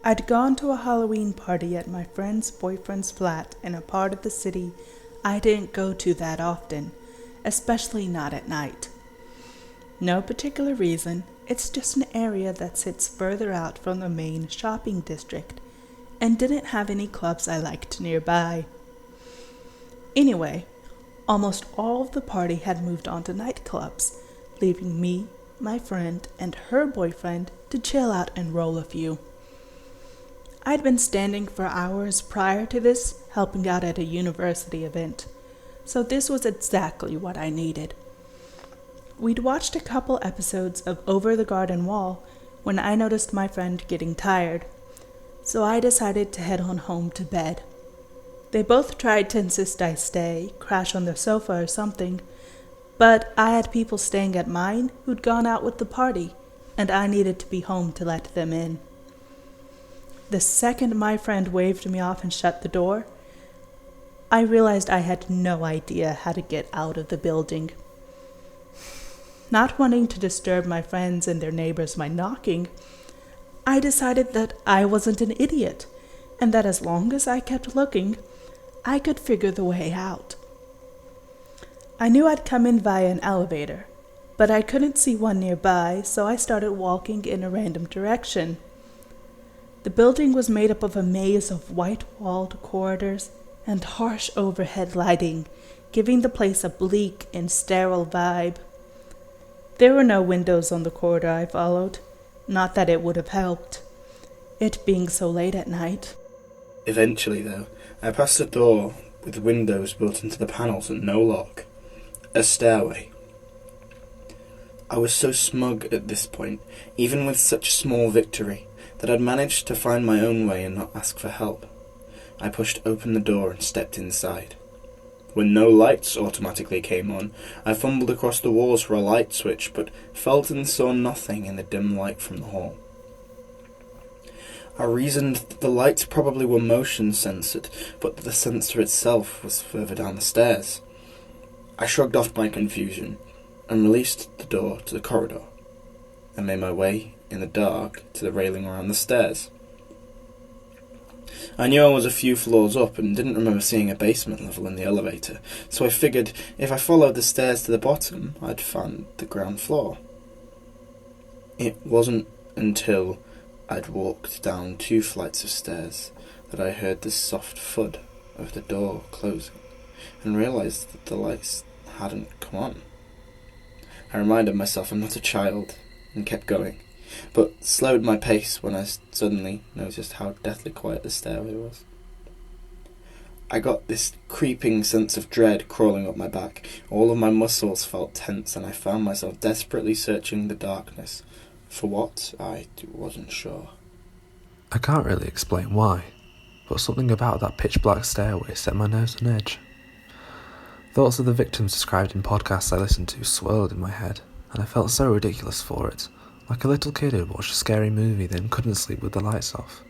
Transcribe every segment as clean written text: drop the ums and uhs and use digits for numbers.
I'd gone to a Halloween party at my friend's boyfriend's flat in a part of the city I didn't go to that often, especially not at night. No particular reason, it's just an area that sits further out from the main shopping district and didn't have any clubs I liked nearby. Anyway, almost all of the party had moved on to nightclubs, leaving me, my friend, and her boyfriend to chill out and roll a few. I'd been standing for hours prior to this, helping out at a university event, so this was exactly what I needed. We'd watched a couple episodes of Over the Garden Wall when I noticed my friend getting tired, so I decided to head on home to bed. They both tried to insist I stay, crash on the sofa or something, but I had people staying at mine who'd gone out with the party, and I needed to be home to let them in. The second my friend waved me off and shut the door, I realized I had no idea how to get out of the building. Not wanting to disturb my friends and their neighbors by knocking, I decided that I wasn't an idiot, and that as long as I kept looking, I could figure the way out. I knew I'd come in via an elevator, but I couldn't see one nearby, so I started walking in a random direction. The building was made up of a maze of white-walled corridors and harsh overhead lighting, giving the place a bleak and sterile vibe. There were no windows on the corridor I followed, not that it would have helped, it being so late at night. Eventually, though, I passed a door with windows built into the panels and no lock. A stairway. I was so smug at this point, even with such a small victory, that I'd managed to find my own way and not ask for help. I pushed open the door and stepped inside. When no lights automatically came on, I fumbled across the walls for a light switch, but felt and saw nothing in the dim light from the hall. I reasoned that the lights probably were motion censored, but that the sensor itself was further down the stairs. I shrugged off my confusion and released the door to the corridor, and made my way in the dark to the railing around the stairs. I knew I was a few floors up and didn't remember seeing a basement level in the elevator, so I figured if I followed the stairs to the bottom, I'd find the ground floor. It wasn't until I'd walked down 2 flights of stairs that I heard the soft thud of the door closing and realised that the lights hadn't come on. I reminded myself I'm not a child and kept going, but slowed my pace when I suddenly noticed how deathly quiet the stairway was. I got this creeping sense of dread crawling up my back. All of my muscles felt tense, and I found myself desperately searching the darkness. For what? I wasn't sure. I can't really explain why, but something about that pitch-black stairway set my nerves on edge. Thoughts of the victims described in podcasts I listened to swirled in my head, and I felt so ridiculous for it, like a little kid who'd watched a scary movie then couldn't sleep with the lights off.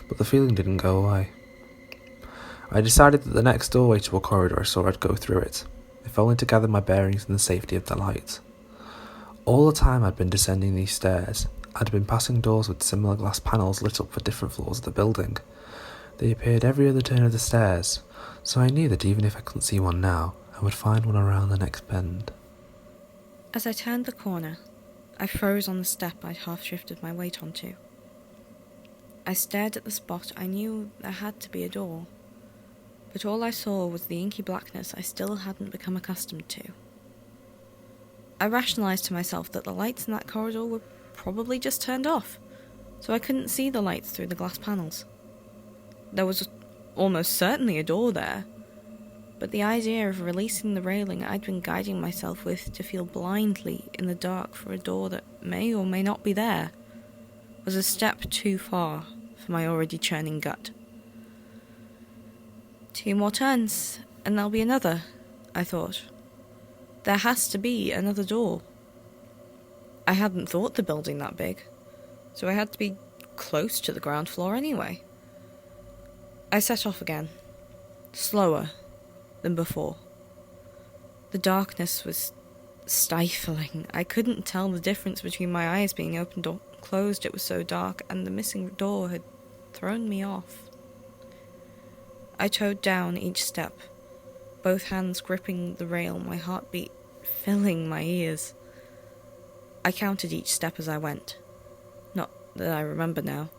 But the feeling didn't go away. I decided that the next doorway to a corridor I saw I'd go through it, if only to gather my bearings in the safety of the light. All the time I'd been descending these stairs, I'd been passing doors with similar glass panels lit up for different floors of the building. They appeared every other turn of the stairs, so I knew that even if I couldn't see one now, I would find one around the next bend. As I turned the corner, I froze on the step I'd half shifted my weight onto. I stared at the spot I knew there had to be a door, but all I saw was the inky blackness I still hadn't become accustomed to. I rationalised to myself that the lights in that corridor were probably just turned off, so I couldn't see the lights through the glass panels. There was almost certainly a door there, but the idea of releasing the railing I'd been guiding myself with to feel blindly in the dark for a door that may or may not be there was a step too far for my already churning gut. 2 more turns, and there'll be another, I thought. There has to be another door. I hadn't thought the building that big, so I had to be close to the ground floor anyway. I set off again, slower than before. The darkness was stifling. I couldn't tell the difference between my eyes being opened or closed. It was so dark, and the missing door had thrown me off. I towed down each step, both hands gripping the rail, my heartbeat filling my ears. I counted each step as I went. Not that I remember now.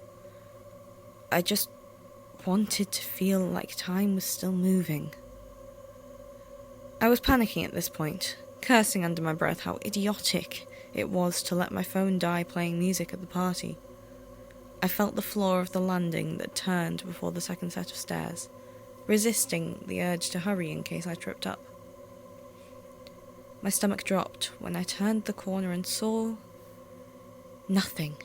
I just wanted to feel like time was still moving. I was panicking at this point, cursing under my breath how idiotic it was to let my phone die playing music at the party. I felt the floor of the landing that turned before the second set of stairs, resisting the urge to hurry in case I tripped up. My stomach dropped when I turned the corner and saw nothing.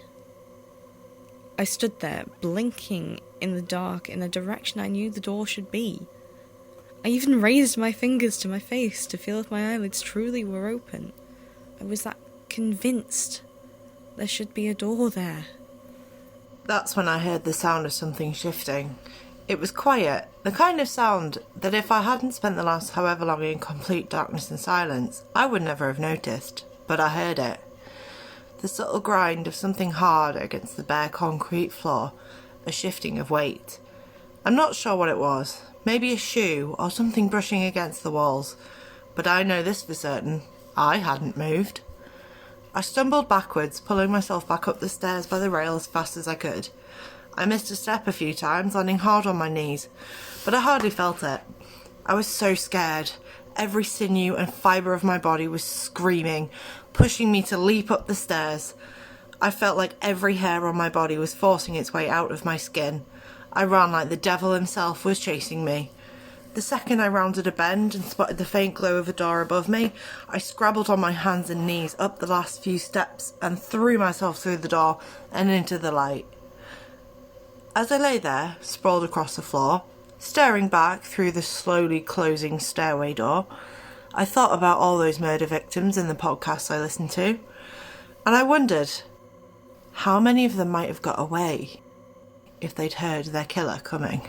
I stood there, blinking in the dark in the direction I knew the door should be. I even raised my fingers to my face to feel if my eyelids truly were open. I was that convinced there should be a door there. That's when I heard the sound of something shifting. It was quiet, the kind of sound that if I hadn't spent the last however long in complete darkness and silence, I would never have noticed, but I heard it. The subtle grind of something hard against the bare concrete floor, a shifting of weight. I'm not sure what it was, maybe a shoe or something brushing against the walls, but I know this for certain, I hadn't moved. I stumbled backwards, pulling myself back up the stairs by the rail as fast as I could. I missed a step a few times, landing hard on my knees, but I hardly felt it. I was so scared. Every sinew and fibre of my body was screaming, pushing me to leap up the stairs. I felt like every hair on my body was forcing its way out of my skin. I ran like the devil himself was chasing me. The second I rounded a bend and spotted the faint glow of a door above me, I scrabbled on my hands and knees up the last few steps and threw myself through the door and into the light. As I lay there, sprawled across the floor, staring back through the slowly closing stairway door, I thought about all those murder victims in the podcasts I listened to, and I wondered how many of them might have got away if they'd heard their killer coming.